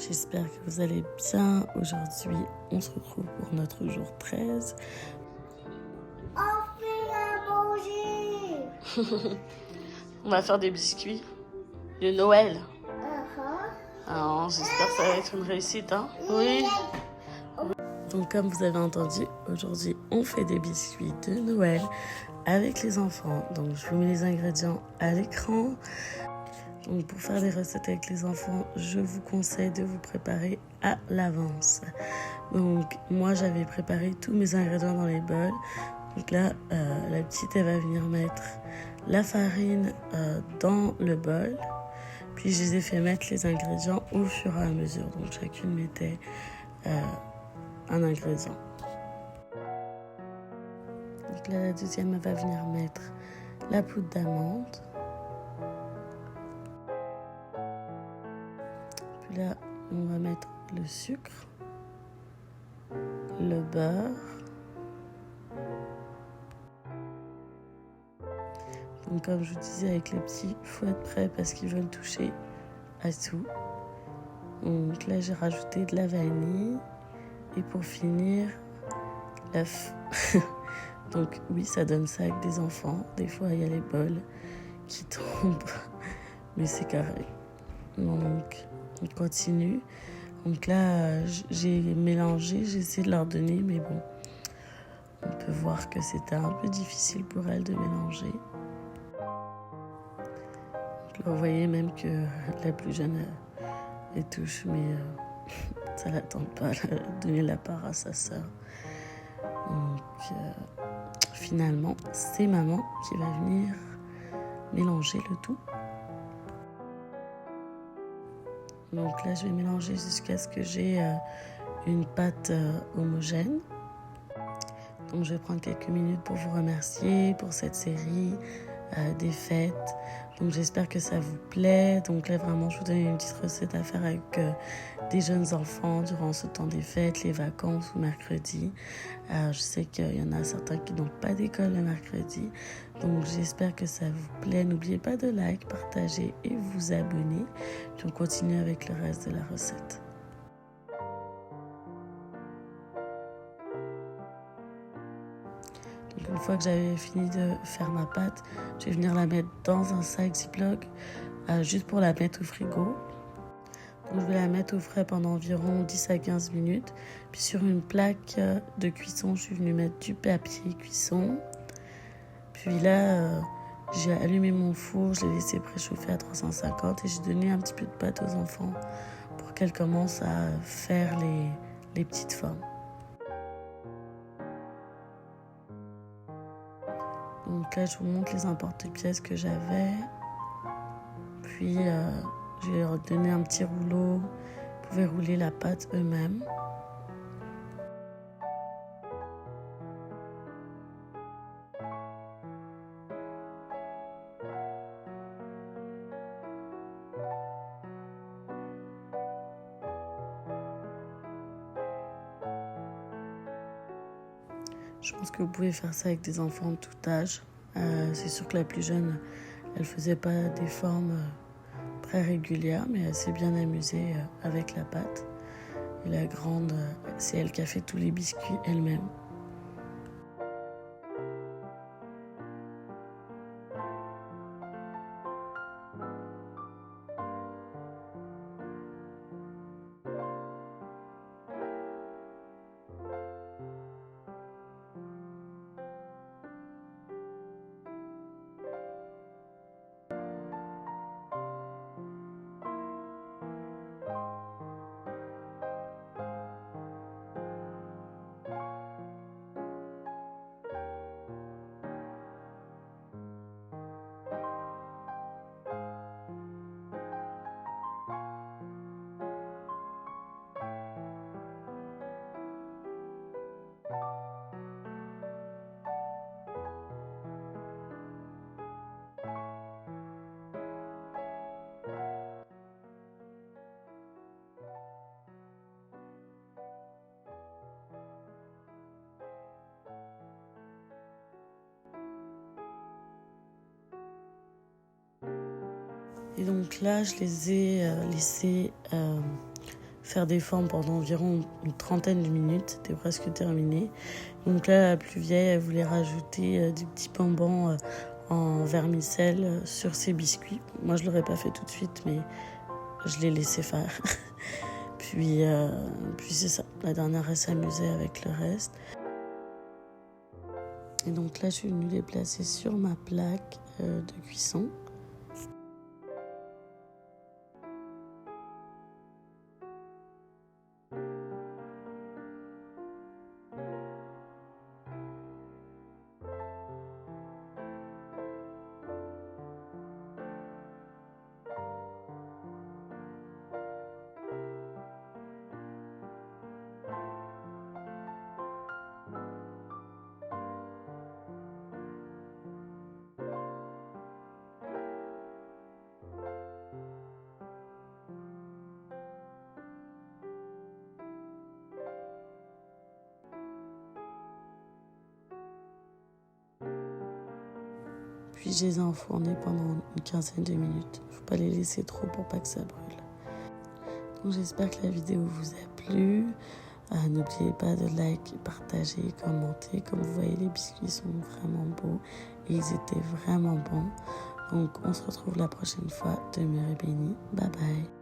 J'espère que vous allez bien. Aujourd'hui, on se retrouve pour notre jour 13. On fait à manger. On va faire des biscuits de Noël. Uh-huh. Alors, j'espère que ça va être une réussite, hein? Oui. Donc, comme vous avez entendu, aujourd'hui, on fait des biscuits de Noël avec les enfants. Donc, je vous mets les ingrédients à l'écran. Donc, pour faire des recettes avec les enfants, je vous conseille de vous préparer à l'avance. Donc, moi, j'avais préparé tous mes ingrédients dans les bols. Donc là, la petite, elle va venir mettre la farine dans le bol. Puis, je les ai fait mettre les ingrédients au fur et à mesure. Donc, chacune mettait un ingrédient. Donc là, la deuxième, elle va venir mettre la poudre d'amande. Puis là, on va mettre le sucre, le beurre. Donc comme je vous disais avec les petits, il faut être prêt parce qu'ils veulent toucher à tout. Donc là, j'ai rajouté de la vanille. Et pour finir, l'œuf. Donc oui, ça donne ça avec des enfants. Des fois, il y a les bols qui tombent, mais c'est carré. Donc, on continue. Donc là, j'ai mélangé, j'ai essayé de leur donner, mais bon, on peut voir que c'était un peu difficile pour elles de mélanger. Donc là, vous voyez même que la plus jeune, elle touche, mais ça ne la tente pas de donner la part à sa sœur. Donc, finalement, c'est maman qui va venir mélanger le tout. Donc là, je vais mélanger jusqu'à ce que j'ai une pâte homogène. Donc je vais prendre quelques minutes pour vous remercier pour cette série des fêtes. Donc j'espère que ça vous plaît. Donc là, vraiment, je vous donne une petite recette à faire avec des jeunes enfants durant ce temps des fêtes, les vacances ou mercredi. Je sais qu'il y en a certains qui n'ont pas d'école le mercredi. Donc j'espère que ça vous plaît. N'oubliez pas de like, partager et vous abonner. Puis on continue avec le reste de la recette. Donc une fois que j'avais fini de faire ma pâte, je vais venir la mettre dans un sac Ziploc juste pour la mettre au frigo. Donc je vais la mettre au frais pendant environ 10 à 15 minutes. Puis sur une plaque de cuisson, je suis venue mettre du papier cuisson. Puis là, j'ai allumé mon four, je l'ai laissé préchauffer à 350 et j'ai donné un petit peu de pâte aux enfants pour qu'elles commencent à faire les petites formes. Donc là, je vous montre les emporte-pièces que j'avais. Puis, je vais leur donner un petit rouleau. Ils pouvaient rouler la pâte eux-mêmes. Je pense que vous pouvez faire ça avec des enfants de tout âge. C'est sûr que la plus jeune, elle faisait pas des formes très régulières, mais elle s'est bien amusée avec la pâte. Et la grande, c'est elle qui a fait tous les biscuits elle-même. Et donc là, je les ai laissés faire des formes pendant environ une trentaine de minutes. C'était presque terminé. Donc là, la plus vieille, elle voulait rajouter des petits bonbons en vermicelle sur ses biscuits. Moi, je ne l'aurais pas fait tout de suite, mais je l'ai laissé faire. Puis c'est ça. La dernière, elle s'amusait avec le reste. Et donc là, je suis venue les placer sur ma plaque de cuisson. Puis je les ai enfournés pendant une quinzaine de minutes. Faut pas les laisser trop pour pas que ça brûle. Donc j'espère que la vidéo vous a plu. N'oubliez pas de like, partager, commenter. Comme vous voyez, les biscuits sont vraiment beaux et ils étaient vraiment bons. Donc on se retrouve la prochaine fois. Demeurez bénis. Bye bye.